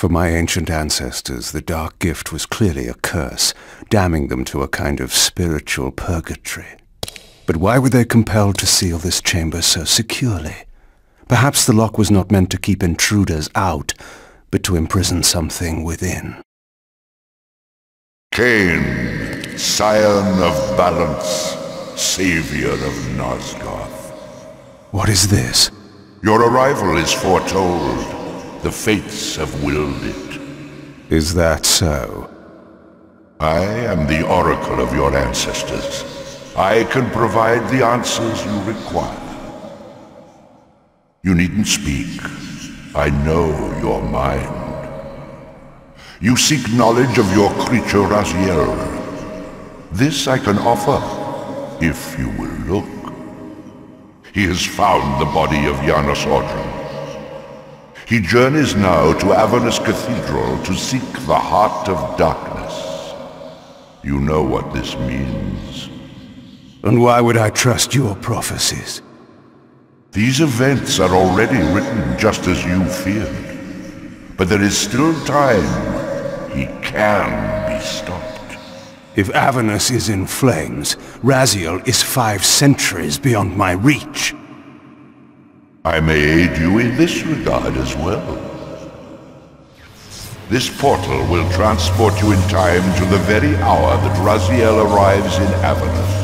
For my ancient ancestors, the dark gift was clearly a curse, damning them to a kind of spiritual purgatory. But why were they compelled to seal this chamber so securely? Perhaps the lock was not meant to keep intruders out, but to imprison something within. Kain, scion of balance, savior of Nosgoth. What is this? Your arrival is foretold. The fates have willed it. Is that so? I am the oracle of your ancestors. I can provide the answers you require. You needn't speak. I know your mind. You seek knowledge of your creature Razиэль. This I can offer, if you will look. He has found the body of Janos Audron. He journeys now to Avernus Cathedral to seek the heart of darkness. You know what this means. And why would I trust your prophecies? These events are already written just as you feared. But there is still time. He can be stopped. If Avernus is in flames, Razиэль is 5 centuries beyond my reach. I may aid you in this regard as well. This portal will transport you in time to the very hour that Razиэль arrives in Avernus.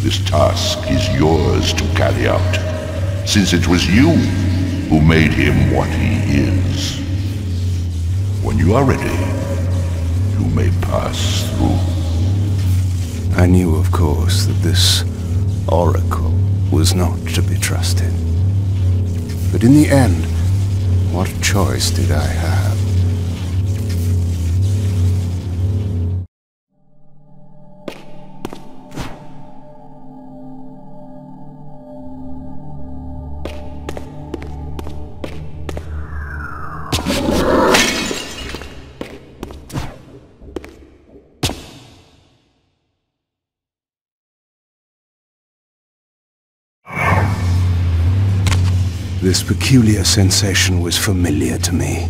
This task is yours to carry out, since it was you who made him what he is. When you are ready, you may pass through. I knew, of course, that this oracle was not to be trusted. But in the end, what choice did I have? This peculiar sensation was familiar to me,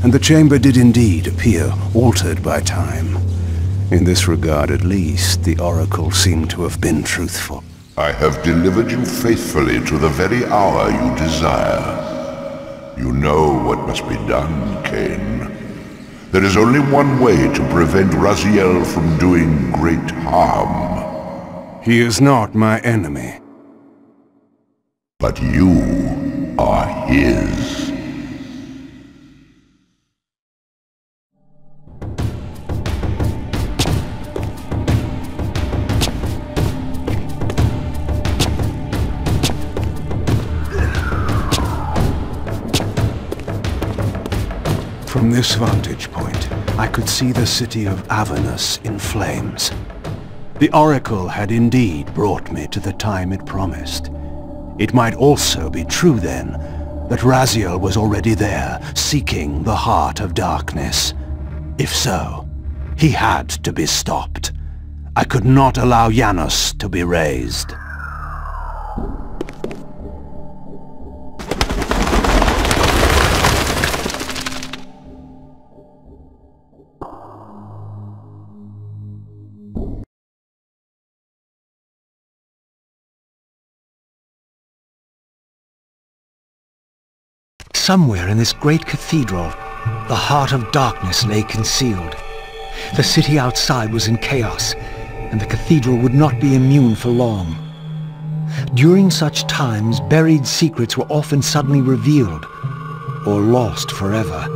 and the chamber did indeed appear altered by time. In this regard, at least, the oracle seemed to have been truthful. I have delivered you faithfully to the very hour you desire. You know what must be done, Kain. There is only one way to prevent Razиэль from doing great harm. He is not my enemy. But you are his. From this vantage point, I could see the city of Avernus in flames. The oracle had indeed brought me to the time it promised. It might also be true, then, that Razиэль was already there, seeking the heart of darkness. If so, he had to be stopped. I could not allow Janos to be raised. Somewhere in this great cathedral, the heart of darkness lay concealed. The city outside was in chaos, and the cathedral would not be immune for long. During such times, buried secrets were often suddenly revealed, or lost forever.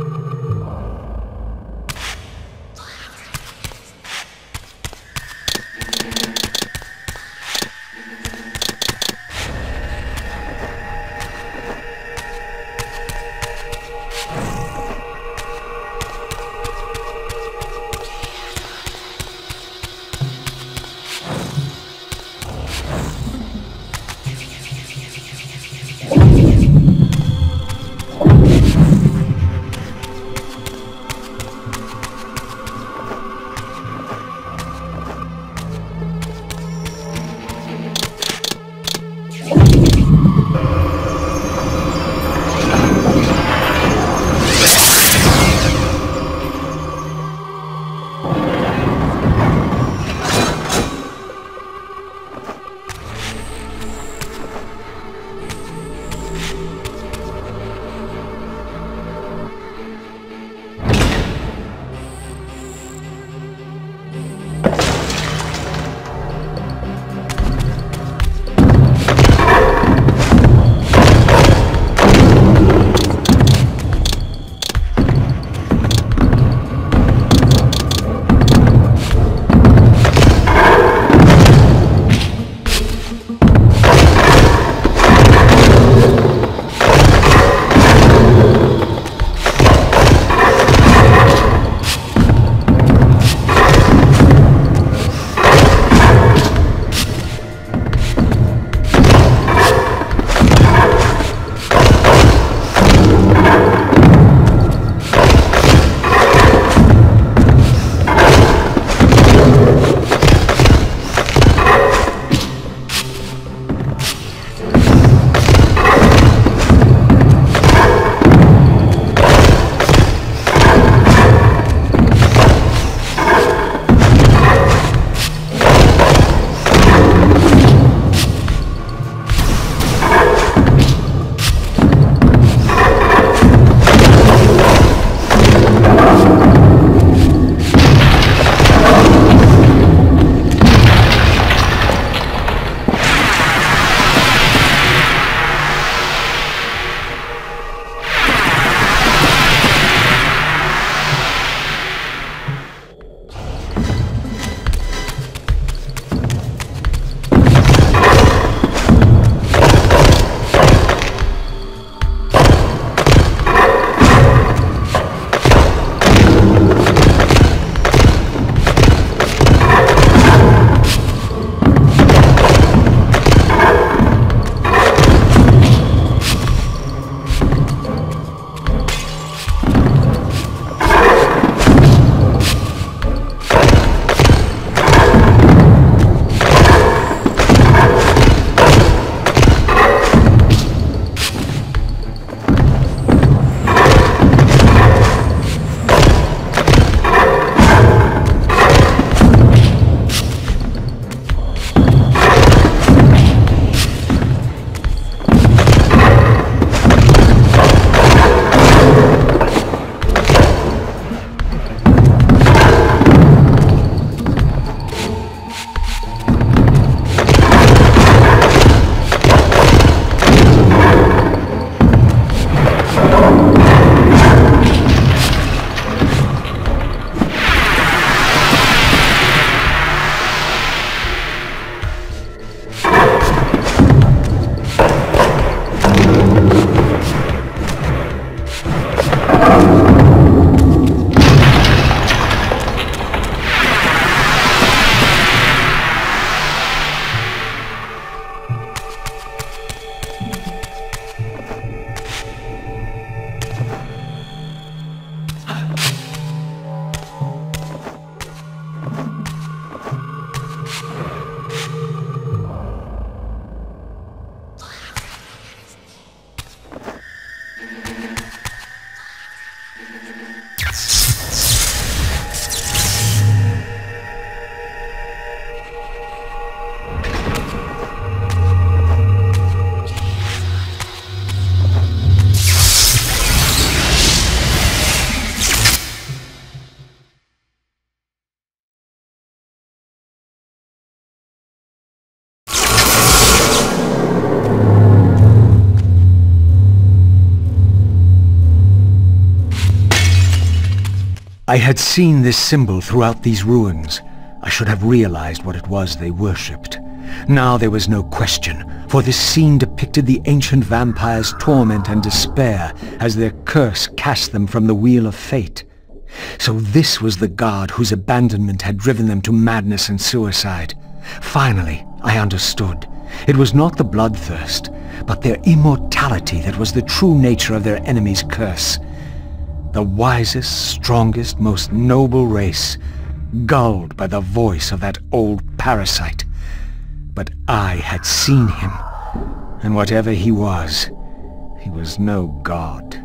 I had seen this symbol throughout these ruins. I should have realized what it was they worshipped. Now there was no question, for this scene depicted the ancient vampires' torment and despair as their curse cast them from the wheel of fate. So this was the god whose abandonment had driven them to madness and suicide. Finally, I understood. It was not the bloodthirst, but their immortality that was the true nature of their enemy's curse. The wisest, strongest, most noble race, gulled by the voice of that old parasite. But I had seen him, and whatever he was no god.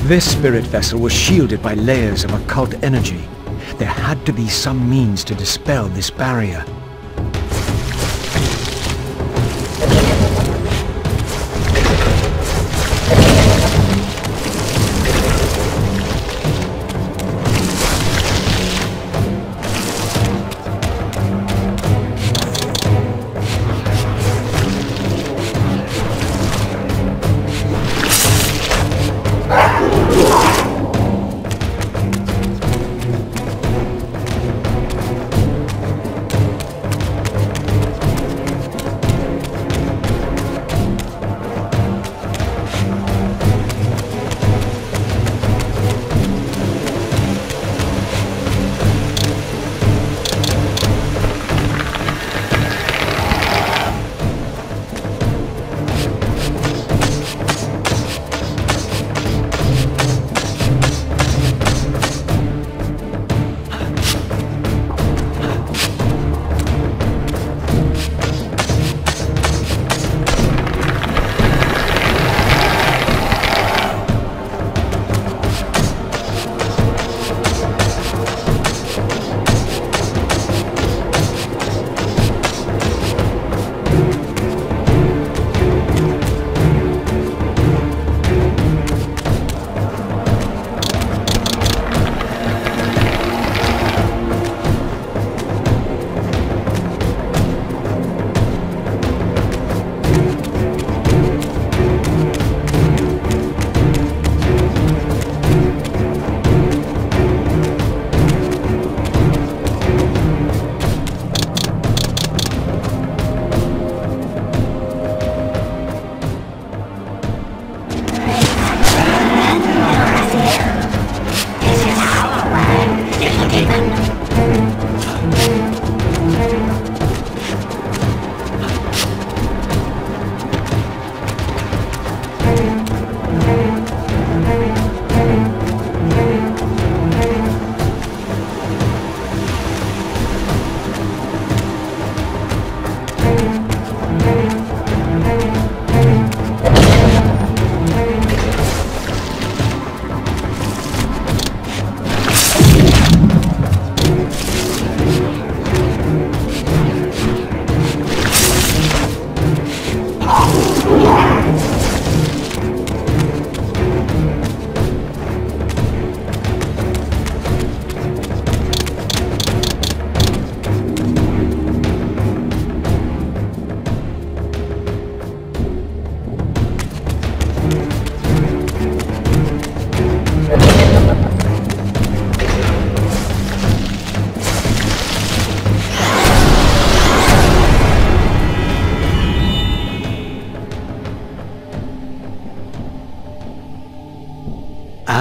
This spirit vessel was shielded by layers of occult energy. There had to be some means to dispel this barrier.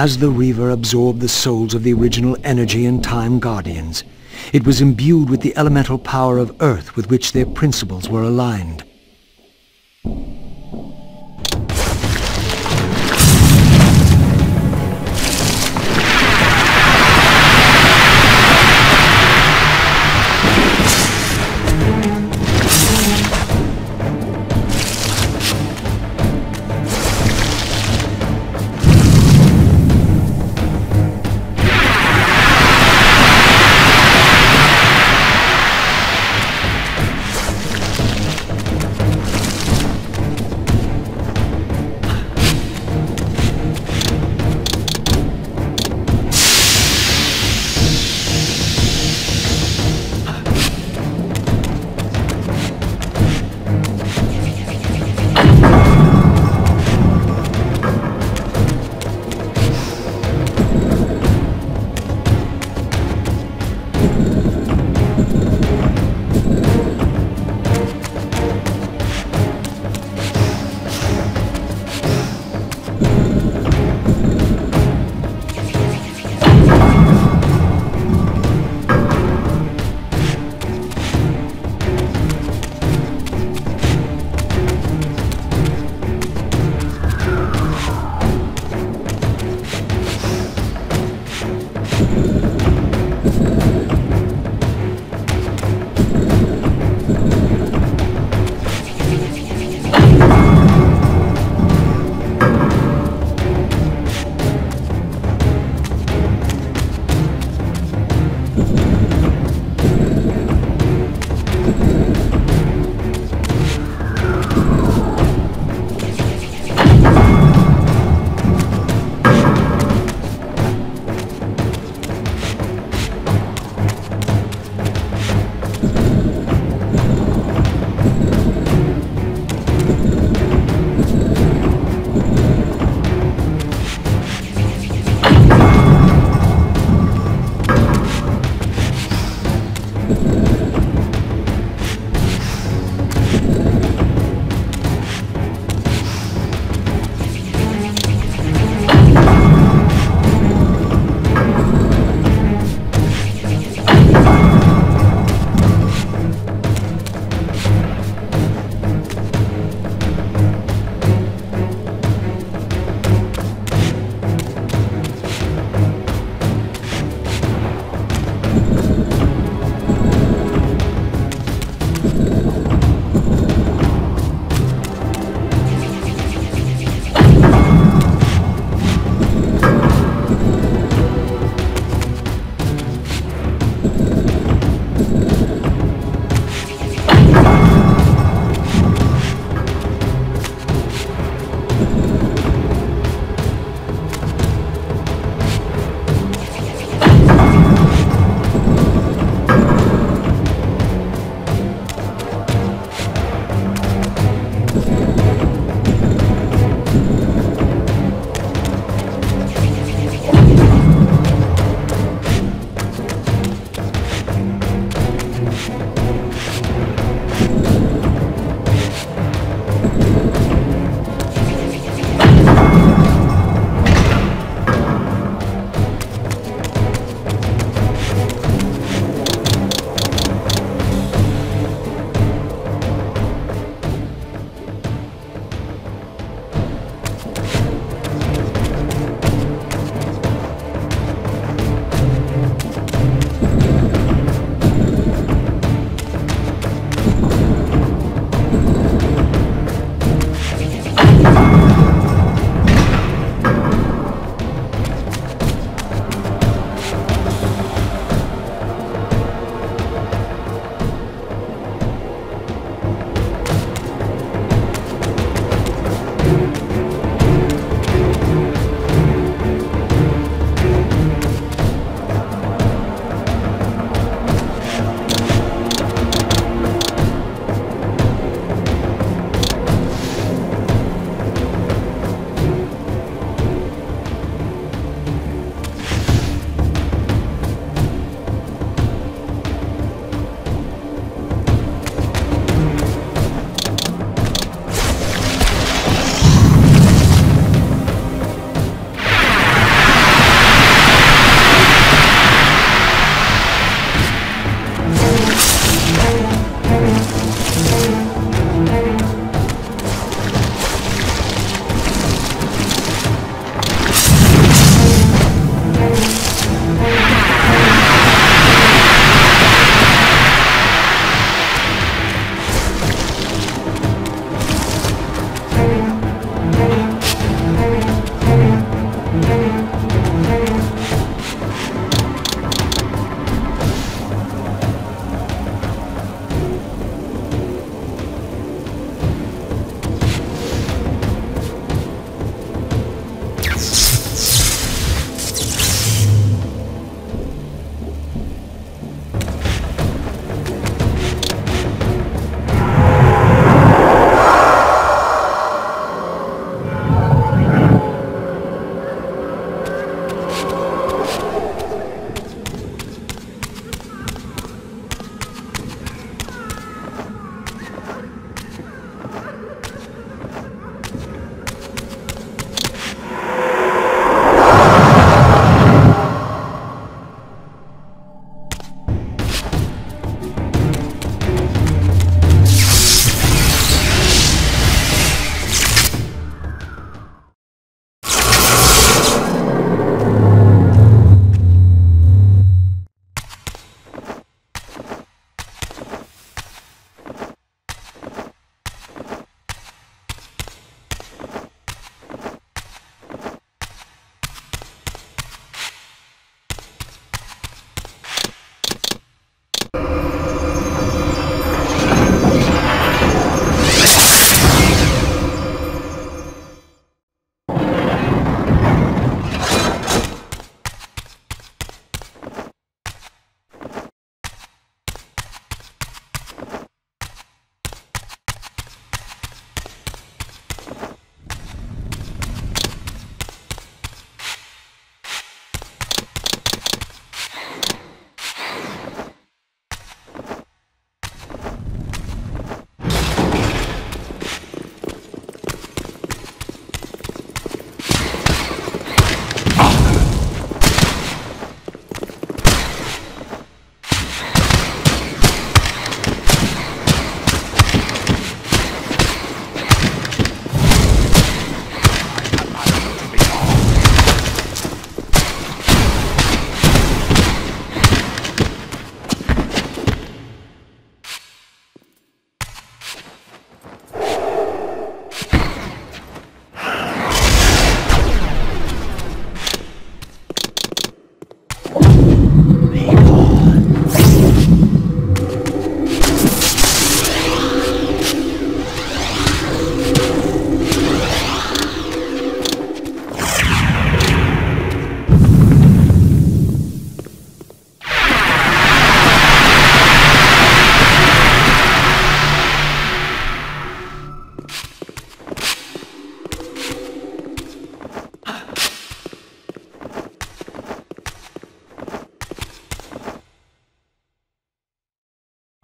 As the Reaver absorbed the souls of the original Energy and Time Guardians, it was imbued with the elemental power of Earth with which their principles were aligned.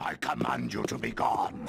I command you to be gone.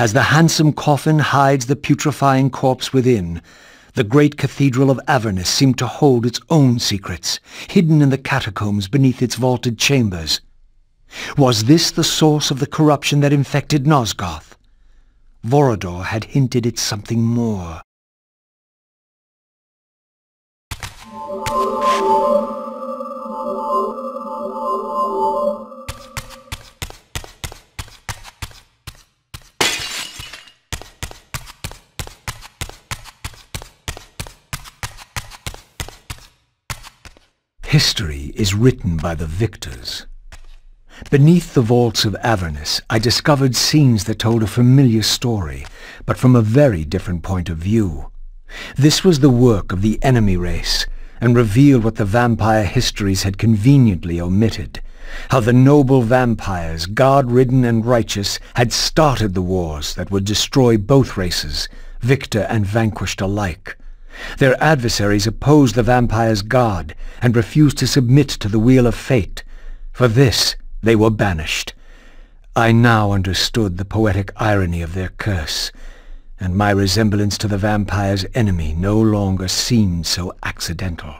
As the handsome coffin hides the putrefying corpse within, the great cathedral of Avernus seemed to hold its own secrets, hidden in the catacombs beneath its vaulted chambers. Was this the source of the corruption that infected Nosgoth? Vorador had hinted at something more. History is written by the victors. Beneath the vaults of Avernus, I discovered scenes that told a familiar story, but from a very different point of view. This was the work of the enemy race, and revealed what the vampire histories had conveniently omitted. How the noble vampires, God-ridden and righteous, had started the wars that would destroy both races, victor and vanquished alike. Their adversaries opposed the vampires' god and refused to submit to the wheel of fate. For this, they were banished. I now understood the poetic irony of their curse, and my resemblance to the vampire's enemy no longer seemed so accidental.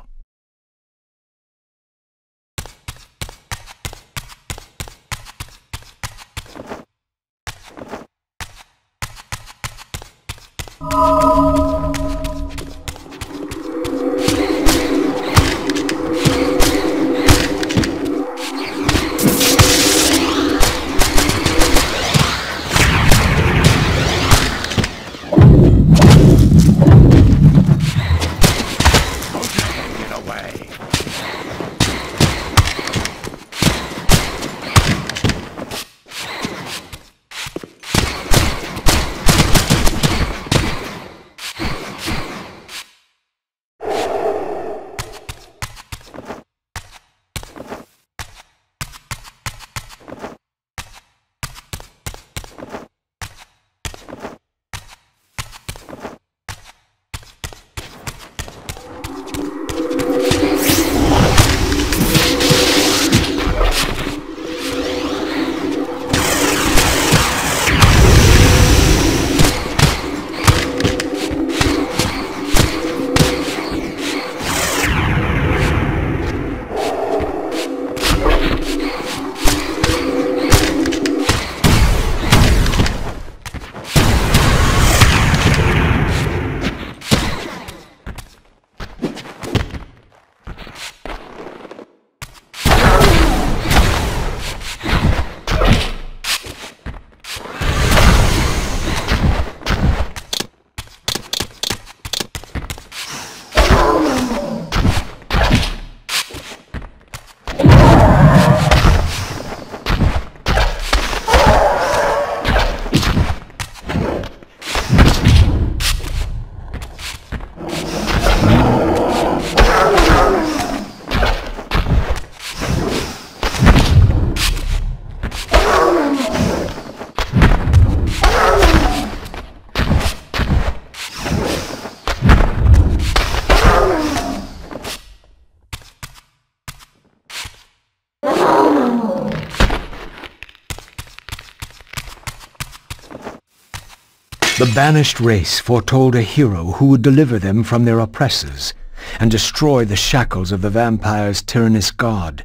The banished race foretold a hero who would deliver them from their oppressors and destroy the shackles of the vampire's tyrannous god,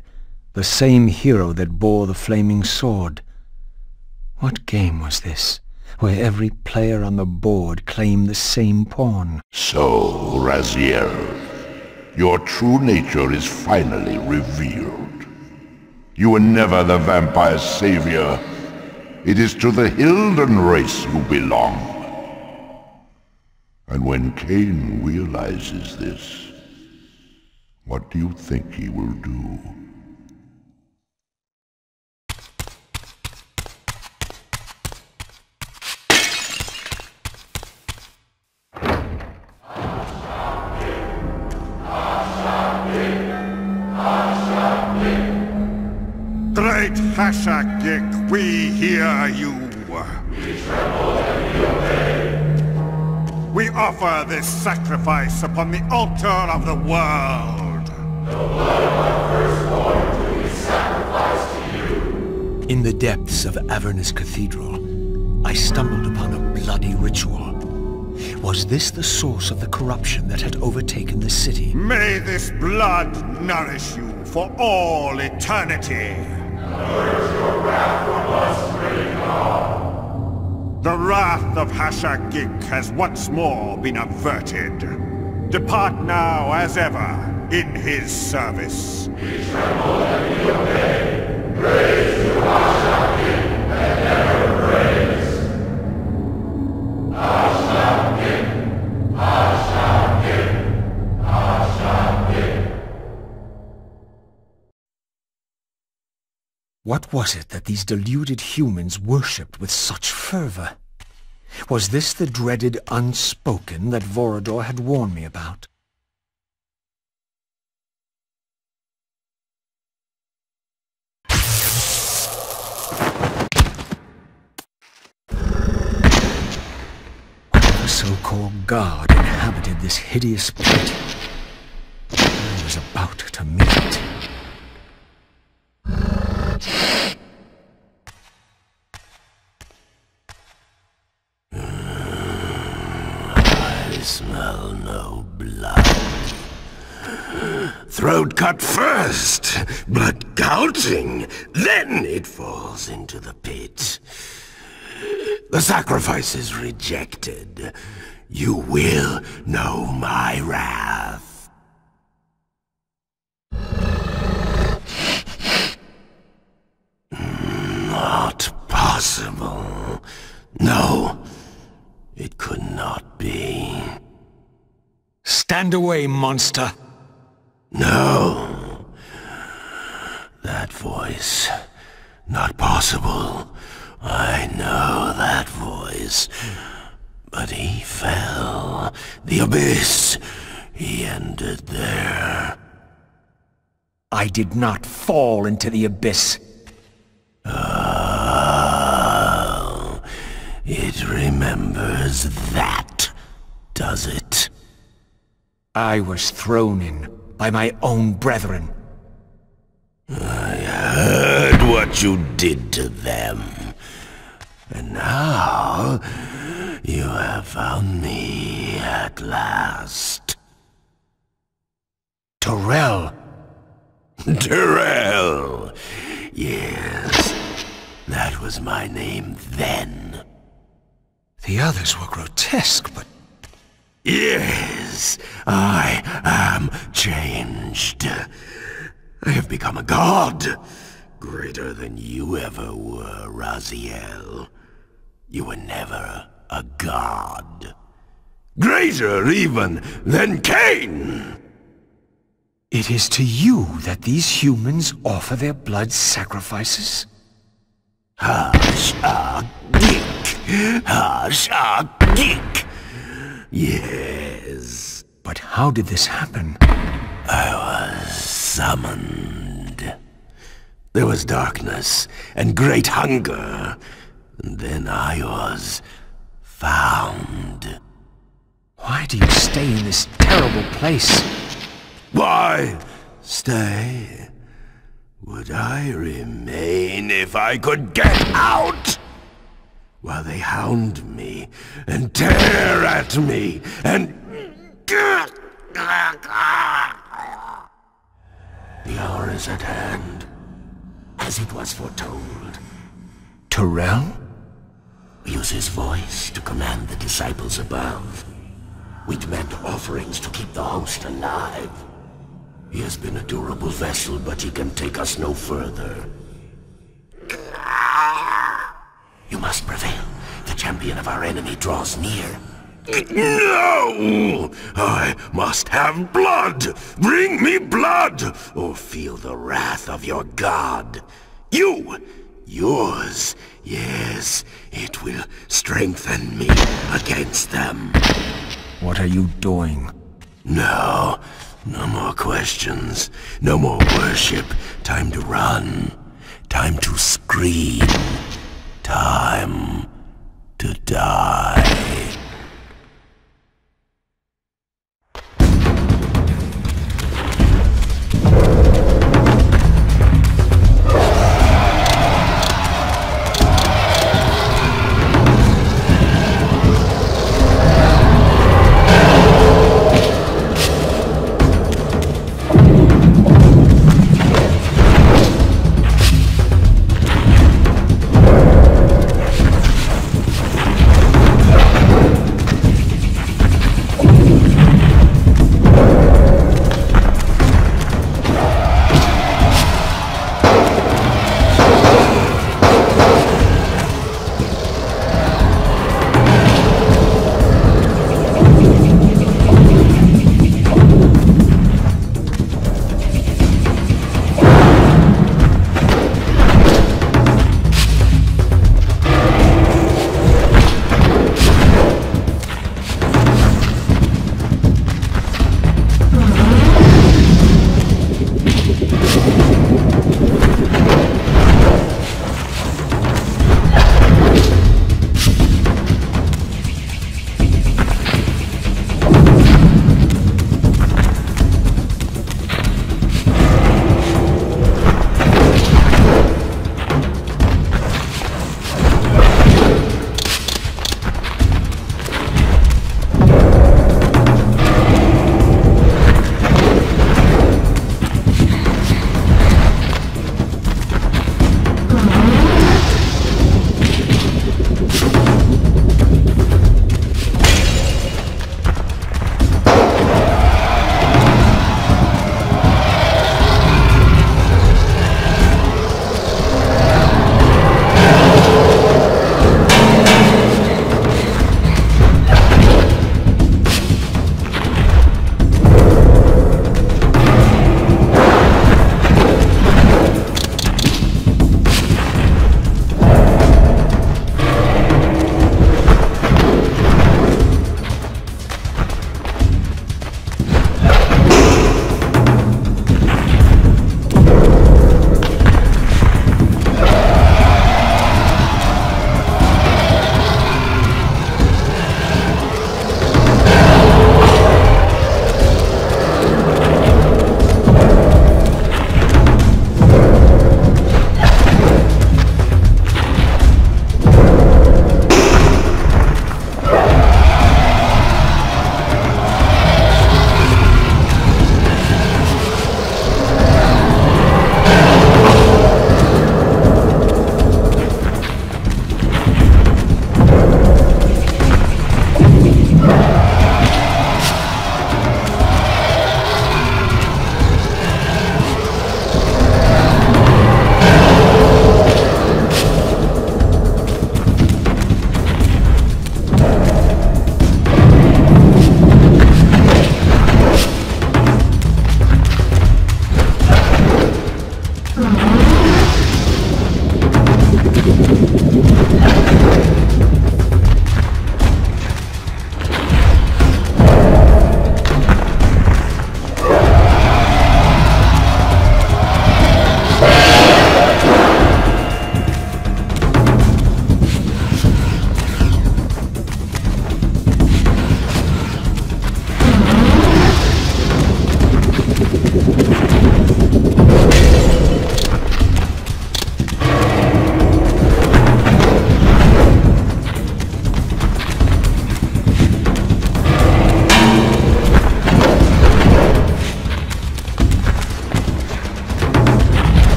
the same hero that bore the flaming sword. What game was this, where every player on the board claimed the same pawn? So, Razиэль, your true nature is finally revealed. You were never the vampire's savior. It is to the Hilden race you belong. And when Kain realizes this, what do you think he will do? Great Hashagik, we hear you. We tremble and we obey. We offer this sacrifice upon the altar of the world. The blood of our firstborn do we sacrifice to you. In the depths of Avernus Cathedral, I stumbled upon a bloody ritual. Was this the source of the corruption that had overtaken the city? May this blood nourish you for all eternity. Purge your wrath from us, great God. The wrath of Hashagik has once more been averted. Depart now as ever in his service. We tremble and we obey. Praise to Hashagik and never praise. Hashagik, Hashagik, Hashagik. What was it that these deluded humans worshipped with such fervor? Was this the dreaded unspoken that Vorador had warned me about? Whatever so-called god inhabited this hideous pit, I was about to meet it. I smell no blood. Throat cut first, blood gouting, then it falls into the pit. The sacrifice is rejected. You will know my wrath. Not possible. No, it could not be. Stand away, monster! No. That voice. Not possible. I know that voice. But he fell. The abyss. He ended there. I did not fall into the abyss. Oh, it remembers that, does it? I was thrown in by my own brethren. I heard what you did to them. And now, you have found me at last. Torel! Terrell! Yes, that was my name then. The others were grotesque, but... Yes, I am changed. I have become a god. Greater than you ever were, Razиэль. You were never a god. Greater even than Kain! It is to you that these humans offer their blood sacrifices? Hashagik! Hashagik! Yes. But how did this happen? I was summoned. There was darkness and great hunger. And then I was found. Why do you stay in this terrible place? Why stay? Would I remain if I could get out? while they hound me and tear at me and... The hour is at hand, as it was foretold. Terrell? Use his voice to command the disciples above. We demand offerings to keep the host alive. He has been a durable vessel, but he can take us no further. You must prevail. The champion of our enemy draws near. No! I must have blood! Bring me blood! Or feel the wrath of your god. Yours. Yes, it will strengthen me against them. What are you doing? No more questions. No more worship. Time to run. Time to scream. Time to die.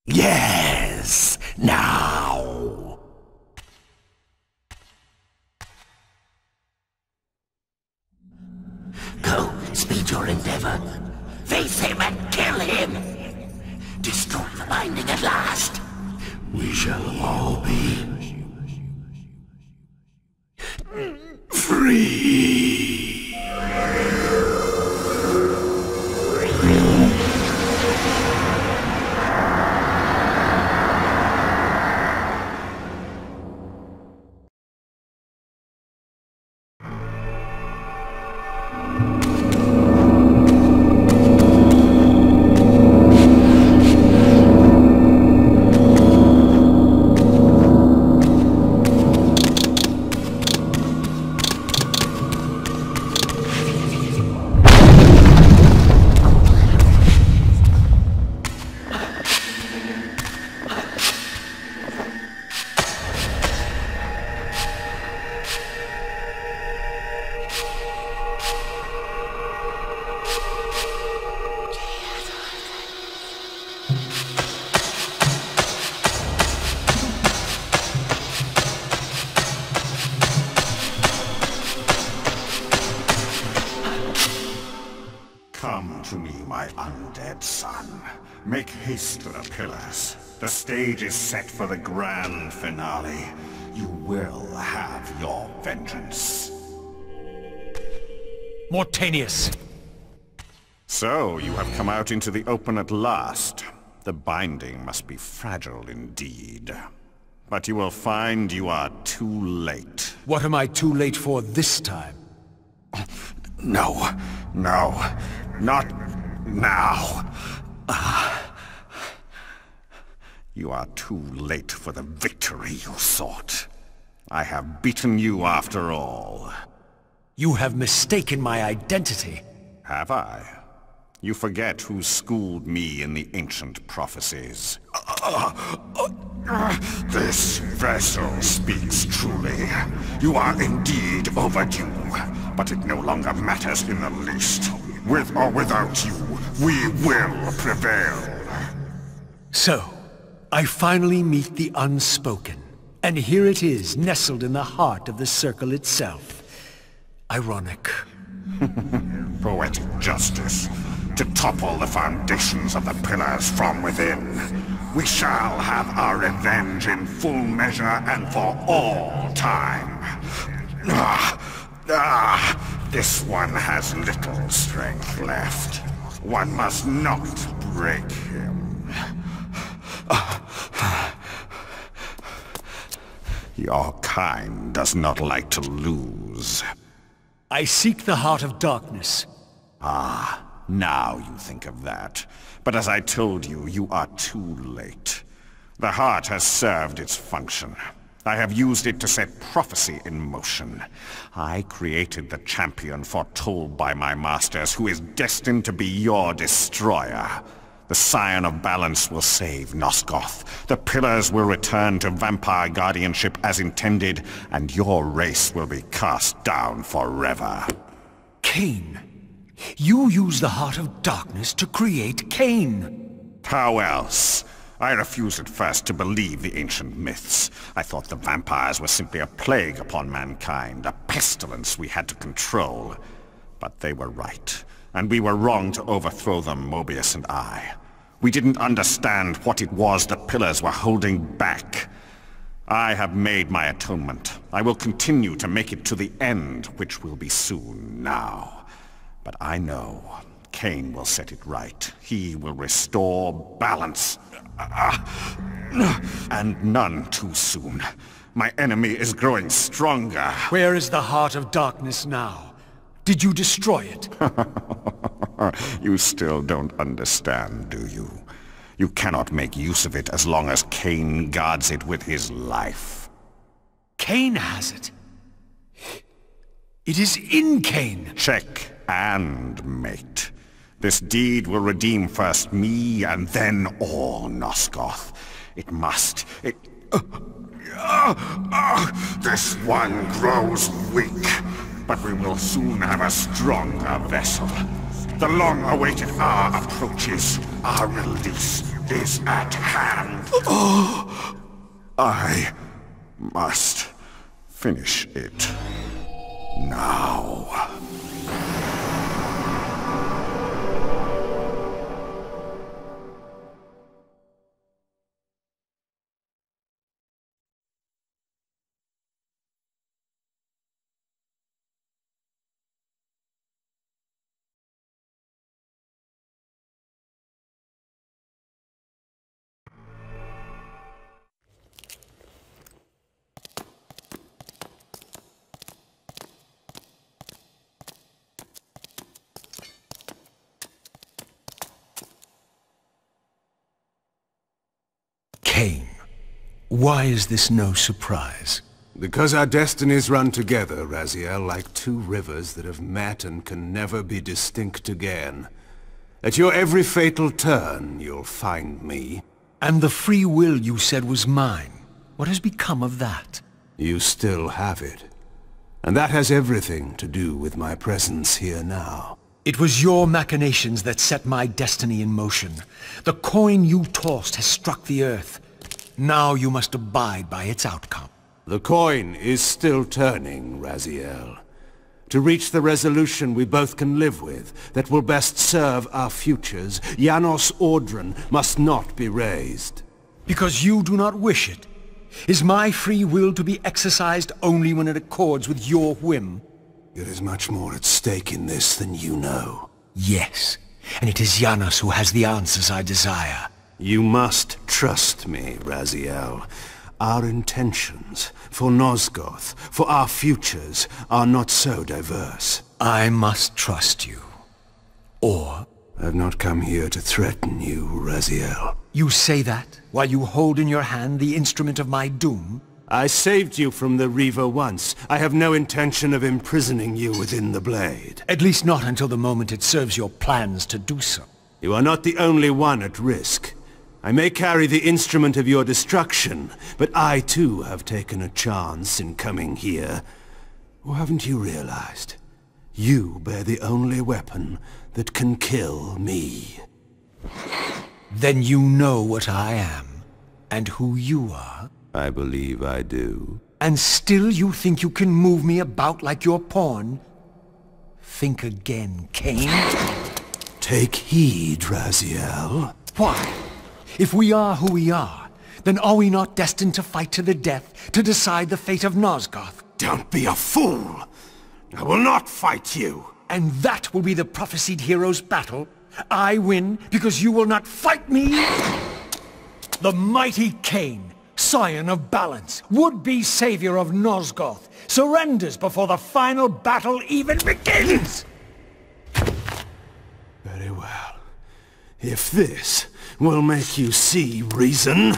Yes, now. Go, speed your endeavor. Face him and kill him. Destroy the binding at last. We shall all be free. Come to me, my undead son. Make haste to the pillars. The stage is set for the grand finale. You will have your vengeance. Mortanius! So, you have come out into the open at last. The binding must be fragile indeed. But you will find you are too late. What am I too late for this time? No, not now. You are too late for the victory you sought. I have beaten you after all. You have mistaken my identity. Have I? You forget who schooled me in the ancient prophecies. This vessel speaks truly. You are indeed overdue, but it no longer matters in the least. With or without you, we will prevail. So, I finally meet the unspoken. And here it is, nestled in the heart of the circle itself. Ironic. Poetic justice. To topple the foundations of the pillars from within. We shall have our revenge in full measure and for all time. This one has little strength left. One must not break him. Your kind does not like to lose. I seek the heart of darkness. Ah, now you think of that. But as I told you, you are too late. The heart has served its function. I have used it to set prophecy in motion. I created the champion foretold by my masters, who is destined to be your destroyer. The Scion of Balance will save Nosgoth. The Pillars will return to vampire guardianship as intended, and your race will be cast down forever. Kain. You use the heart of darkness to create Kain. How else? I refused at first to believe the ancient myths. I thought the vampires were simply a plague upon mankind, a pestilence we had to control. But they were right, and we were wrong to overthrow them, Mobius and I. We didn't understand what it was the Pillars were holding back. I have made my atonement. I will continue to make it to the end, which will be soon now. But I know Kain will set it right. He will restore balance. And none too soon. My enemy is growing stronger. Where is the heart of darkness now? Did you destroy it? You still don't understand, do you? You cannot make use of it as long as Kain guards it with his life. Kain has it. It is in Kain. Check and mate. This deed will redeem first me and then all Nosgoth. It must. This one grows weak, but we will soon have a stronger vessel. The long-awaited hour approaches. Our release is at hand. I must finish it now. Kain, why is this no surprise? Because our destinies run together, Raziël, like two rivers that have met and can never be distinct again. At your every fatal turn, you'll find me. And the free will you said was mine. What has become of that? You still have it. And that has everything to do with my presence here now. It was your machinations that set my destiny in motion. The coin you tossed has struck the earth. Now you must abide by its outcome. The coin is still turning, Raziël. To reach the resolution we both can live with, that will best serve our futures, Janos Audron must not be raised. Because you do not wish it? Is my free will to be exercised only when it accords with your whim? There is much more at stake in this than you know. Yes, and it is Janos who has the answers I desire. You must trust me, Raziël. Our intentions, for Nosgoth, for our futures, are not so diverse. I must trust you. Or... I've not come here to threaten you, Raziël. You say that, while you hold in your hand the instrument of my doom? I saved you from the Reaver once. I have no intention of imprisoning you within the blade. At least not until the moment it serves your plans to do so. You are not the only one at risk. I may carry the instrument of your destruction, but I too have taken a chance in coming here. Or haven't you realized? You bear the only weapon that can kill me. Then you know what I am, and who you are? I believe I do. And still you think you can move me about like your pawn? Think again, Kain. Take heed, Raziël. Why? If we are who we are, then are we not destined to fight to the death, to decide the fate of Nosgoth? Don't be a fool! I will not fight you! And that will be the prophesied hero's battle? I win because you will not fight me? The mighty Kain, scion of balance, would-be savior of Nosgoth, surrenders before the final battle even begins! Very well. If this will make you see reason...